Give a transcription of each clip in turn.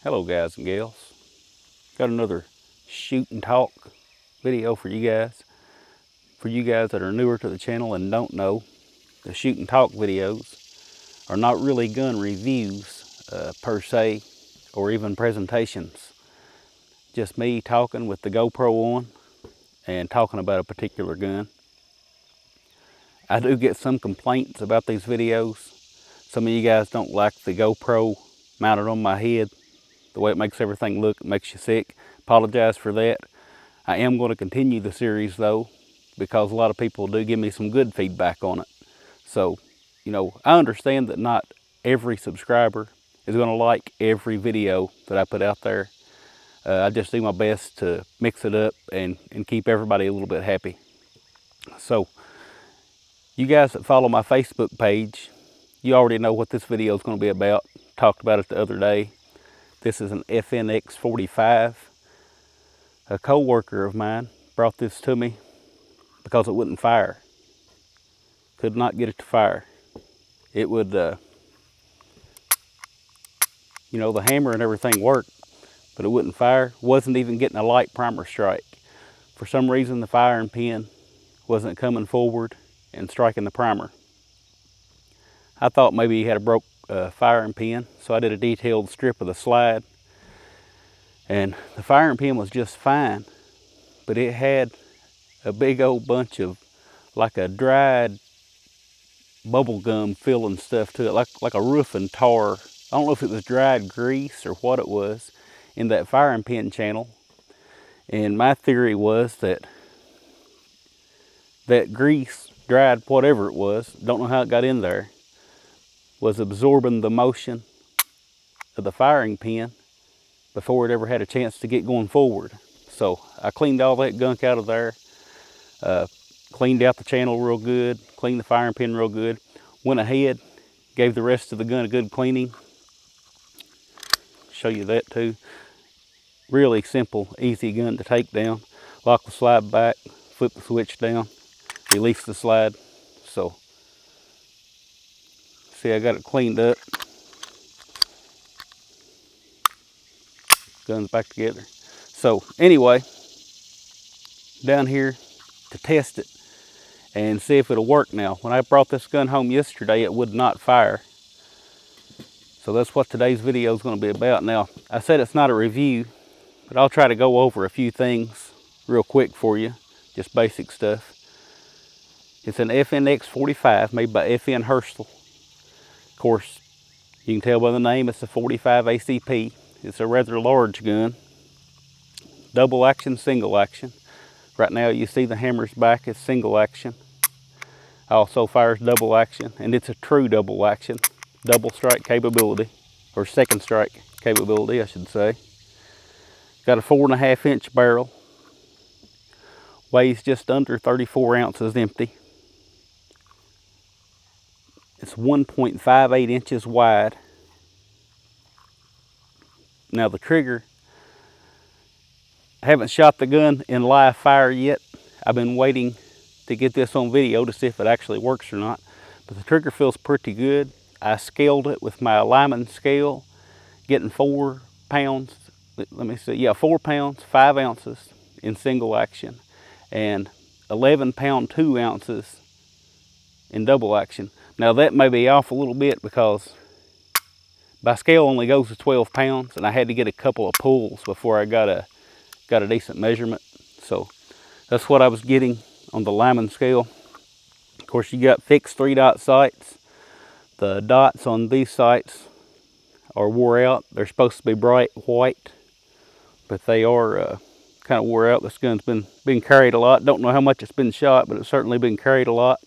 Hello guys and gals. Got another shoot and talk video for you guys. For you guys that are newer to the channel and don't know, the shoot and talk videos are not really gun reviews per se, or even presentations. Just me talking with the GoPro on and talking about a particular gun. I do get some complaints about these videos. Some of you guys don't like the GoPro mounted on my head. The way it makes everything look, it makes you sick. Apologize for that. I am going to continue the series though, because a lot of people do give me some good feedback on it. So, you know, I understand that not every subscriber is going to like every video that I put out there. I just do my best to mix it up and keep everybody a little bit happy. So, you guys that follow my Facebook page, you already know what this video is going to be about. Talked about it the other day. This is an FNX 45. A coworker of mine brought this to me because it wouldn't fire. Could not get it to fire. It would, you know, the hammer and everything worked, but it wouldn't fire. Wasn't even getting a light primer strike. For some reason, the firing pin wasn't coming forward and striking the primer. I thought maybe he had a broke firing pin, so I did a detailed strip of the slide, and the firing pin was just fine, but it had a big old bunch of like a dried bubble gum filling stuff to it, like a roofing tar. I don't know if it was dried grease or what it was in that firing pin channel. And my theory was that that grease, dried whatever it was, don't know how it got in there, was absorbing the motion of the firing pin before it ever had a chance to get going forward. So I cleaned all that gunk out of there, cleaned out the channel real good, cleaned the firing pin real good, went ahead, gave the rest of the gun a good cleaning. Show you that too. Really simple, easy gun to take down. Lock the slide back, flip the switch down, release the slide. So see, I got it cleaned up. Gun's back together. So anyway, down here to test it and see if it'll work now. When I brought this gun home yesterday, it would not fire. So that's what today's video is going to be about. Now, I said it's not a review, but I'll try to go over a few things real quick for you. Just basic stuff. It's an FNX 45 made by FN Herstal. Of course, you can tell by the name it's a 45 ACP. It's a rather large gun. Double action, single action. Right now you see the hammer's back is single action. Also fires double action, and it's a true double action. Double strike capability, or second strike capability I should say. Got a 4.5 inch barrel. Weighs just under 34 ounces empty. It's 1.58 inches wide. Now the trigger, I haven't shot the gun in live fire yet. I've been waiting to get this on video to see if it actually works or not. But the trigger feels pretty good. I scaled it with my Lyman scale, getting 4 pounds, let me see, yeah, 4 pounds, 5 ounces in single action, and 11 pound 2 ounces in double action. Now that may be off a little bit because my scale only goes to 12 pounds, and I had to get a couple of pulls before I got a decent measurement. So that's what I was getting on the Lyman scale. Of course, you got fixed 3-dot sights. The dots on these sights are wore out. They're supposed to be bright white, but they are kind of wore out. This gun's been carried a lot. Don't know how much it's been shot, but it's certainly been carried a lot.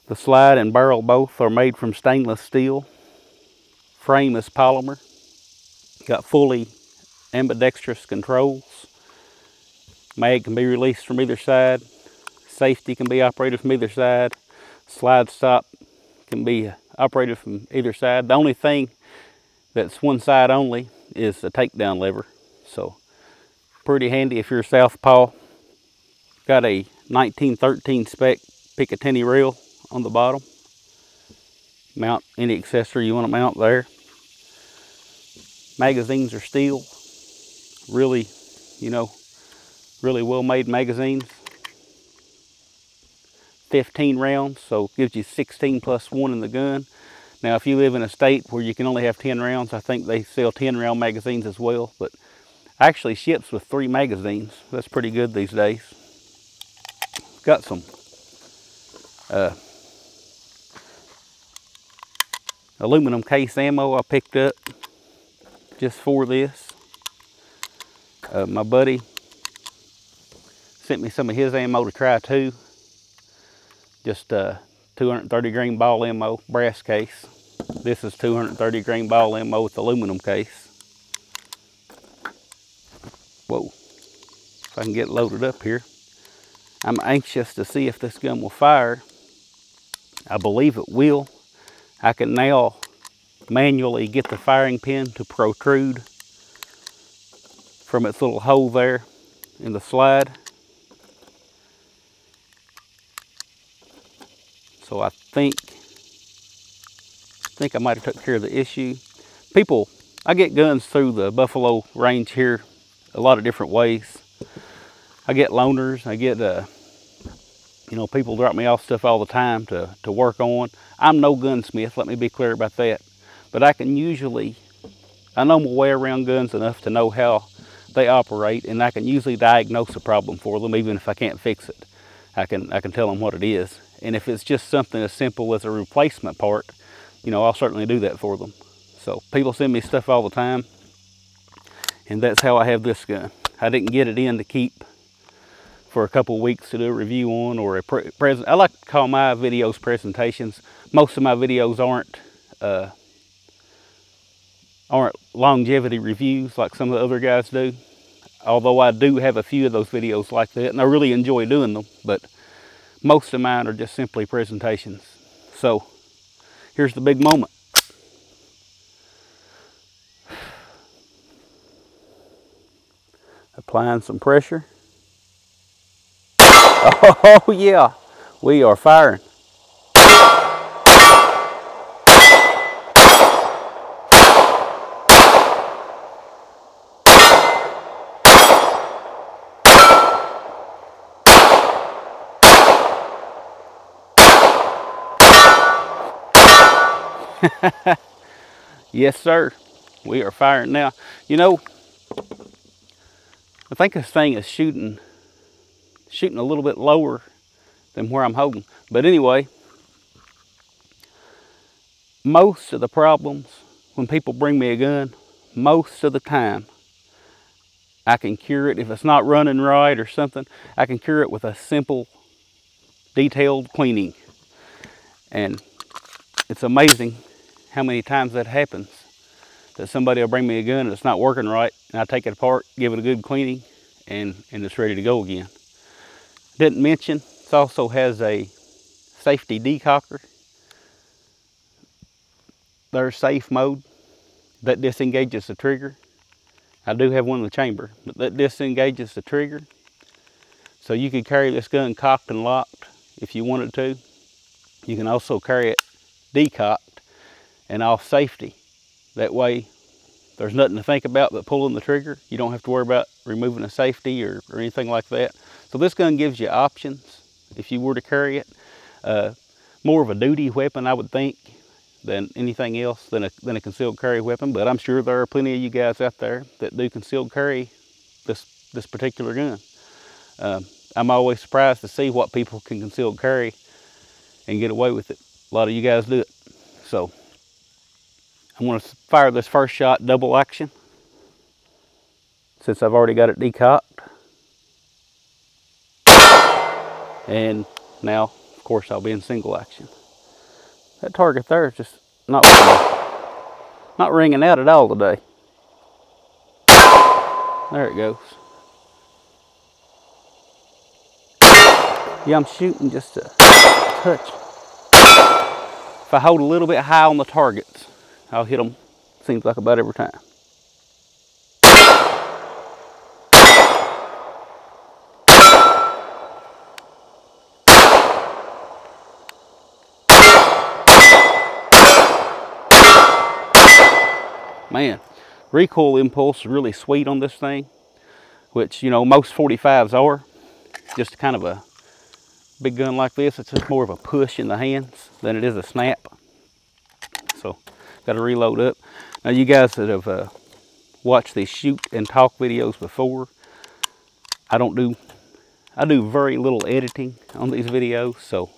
The slide and barrel both are made from stainless steel. Frame is polymer. Got fully ambidextrous controls. Mag can be released from either side. Safety can be operated from either side. Slide stop can be operated from either side. The only thing that's one side only is the takedown lever. So pretty handy if you're a southpaw. Got a 1913 spec Picatinny rail on the bottom. Mount any accessory you want to mount there. Magazines are steel, really, you know, really well-made magazines. 15 rounds, so it gives you 16 plus 1 in the gun. Now, if you live in a state where you can only have 10 rounds, I think they sell 10-round magazines as well, but actually ships with 3 magazines. That's pretty good these days. Got some aluminum case ammo I picked up just for this. My buddy sent me some of his ammo to try too. Just 230 grain ball ammo, brass case. This is 230 grain ball ammo with aluminum case. Whoa, if I can get loaded up here. I'm anxious to see if this gun will fire. I believe it will. I can now manually get the firing pin to protrude from its little hole there in the slide. So I think I might have took care of the issue. People, I get guns through the Buffalo range here a lot of different ways. I get loaners, I get you know, people drop me off stuff all the time to work on. I'm no gunsmith, let me be clear about that. But I can usually, I know my way around guns enough to know how they operate, and I can usually diagnose a problem for them, even if I can't fix it. I can tell them what it is. And if it's just something as simple as a replacement part, you know, I'll certainly do that for them. So people send me stuff all the time, and that's how I have this gun. I didn't get it in to keep for a couple weeks to do a review on, or a present. I like to call my videos presentations. Most of my videos aren't longevity reviews like some of the other guys do. Although I do have a few of those videos like that, and I really enjoy doing them, but most of mine are just simply presentations. So here's the big moment. Applying some pressure. Oh yeah, we are firing. Yes, sir. We are firing now. You know, I think this thing is shooting a little bit lower than where I'm holding. But anyway, most of the problems when people bring me a gun, most of the time, I can cure it. If it's not running right or something, I can cure it with a simple, detailed cleaning. And it's amazing how many times that happens, that somebody will bring me a gun and it's not working right, and I take it apart, give it a good cleaning, and it's ready to go again. Didn't mention, it also has a safety decocker. There's safe mode. That disengages the trigger. I do have one in the chamber, but that disengages the trigger. So you could carry this gun cocked and locked if you wanted to. You can also carry it decocked and off safety. That way there's nothing to think about but pulling the trigger. You don't have to worry about removing a safety or anything like that. So this gun gives you options if you were to carry it. More of a duty weapon, I would think, than anything else, than a concealed carry weapon. But I'm sure there are plenty of you guys out there that do concealed carry this particular gun. I'm always surprised to see what people can concealed carry and get away with it. A lot of you guys do it. So I'm going to fire this first shot double action, since I've already got it decocked. And now, of course, I'll be in single action. That target there is just not ringing out at all today. There it goes. Yeah, I'm shooting just a touch. If I hold a little bit high on the targets, I'll hit them, seems like about every time. Man, recoil impulse is really sweet on this thing, which, you know, most 45s are. Just kind of a big gun like this, it's just more of a push in the hands than it is a snap. So, got to reload up. Now, you guys that have watched these shoot and talk videos before, I do very little editing on these videos, so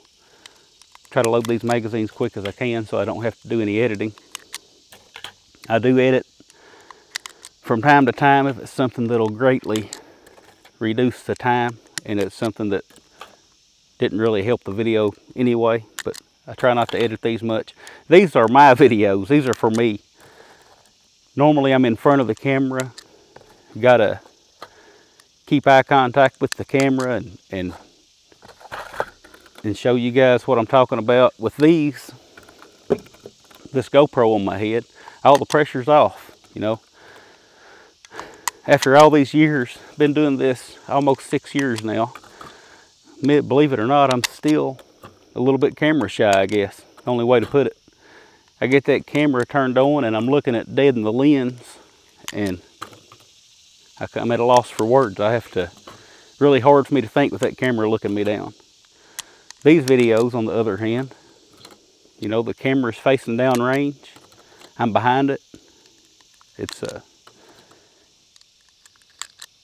try to load these magazines quick as I can so I don't have to do any editing. I do edit from time to time if it's something that'll greatly reduce the time and it's something that didn't really help the video anyway, but I try not to edit these much. These are my videos, these are for me. Normally I'm in front of the camera, gotta keep eye contact with the camera and show you guys what I'm talking about. With this GoPro on my head, all the pressure's off, you know. After all these years, been doing this almost 6 years now, believe it or not, I'm still a little bit camera shy, I guess. Only way to put it. I get that camera turned on and I'm looking at dead in the lens and I'm at a loss for words. I have to, really hard for me to think with that camera looking me down. These videos, on the other hand, you know, the camera's facing down range. I'm behind it. It's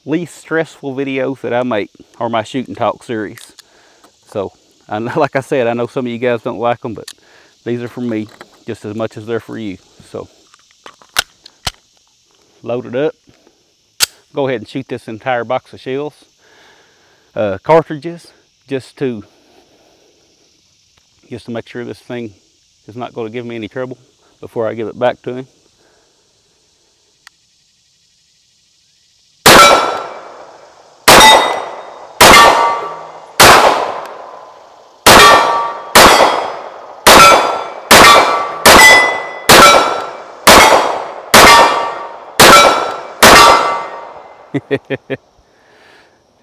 least stressful videos that I make are my shoot and talk series. So, like I said, I know some of you guys don't like them, but these are for me just as much as they're for you. So, load it up. Go ahead and shoot this entire box of shells. Cartridges, just to make sure this thing is not going to give me any trouble before I give it back to him.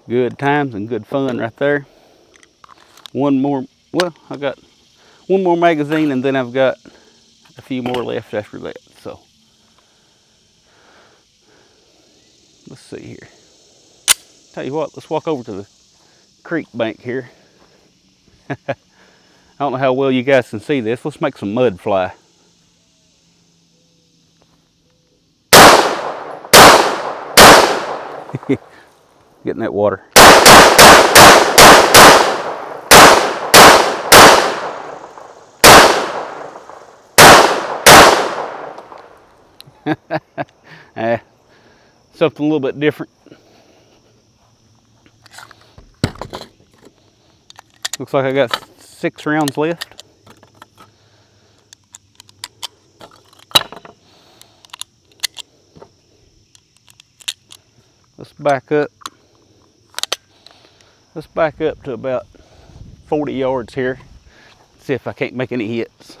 Good times and good fun right there. One more, well, I got one more magazine and then I've got a few more left after that. So let's see here. Tell you what, let's walk over to the creek bank here. I don't know how well you guys can see this. Let's make some mud fly. Getting that water. Something a little bit different. Looks like I got 6 rounds left. Let's back up. Let's back up to about 40 yards here. See if I can't make any hits.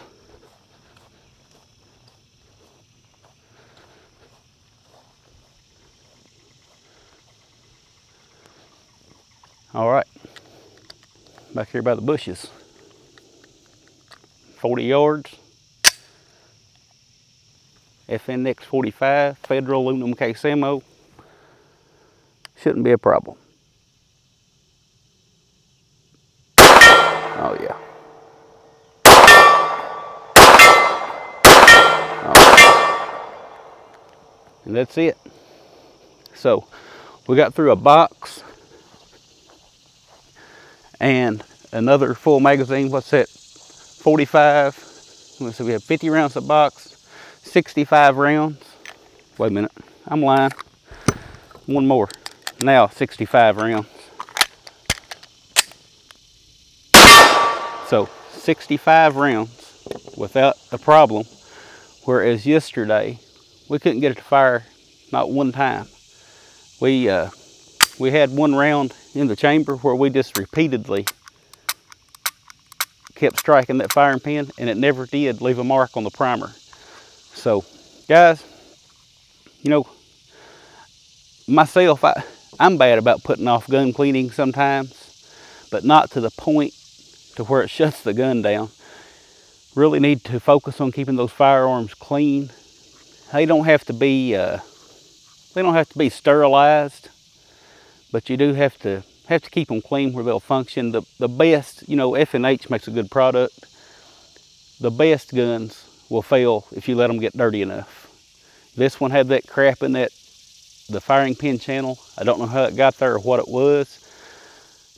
All right, back here by the bushes. 40 yards. FNX 45, Federal aluminum case ammo. Shouldn't be a problem. Oh yeah. And that's it. So we got through a box and another full magazine. What's that? 45. Let's see, we have 50 rounds a box, 65 rounds. Wait a minute, I'm lying. One more. Now 65 rounds. So 65 rounds without a problem, whereas yesterday we couldn't get it to fire not one time. We had one round in the chamber where we just repeatedly kept striking that firing pin and it never did leave a mark on the primer. So guys, you know, myself, I'm bad about putting off gun cleaning sometimes, but not to the point to where it shuts the gun down. Really need to focus on keeping those firearms clean. They don't have to be sterilized, but you do have to keep them clean where they'll function. The best, you know, FNH makes a good product. The best guns will fail if you let them get dirty enough. This one had that crap in the firing pin channel. I don't know how it got there or what it was.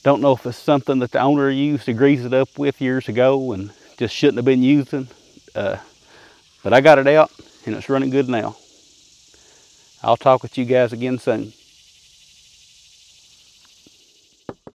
Don't know if it's something that the owner used to grease it up with years ago and just shouldn't have been using. But I got it out and it's running good now. I'll talk with you guys again soon.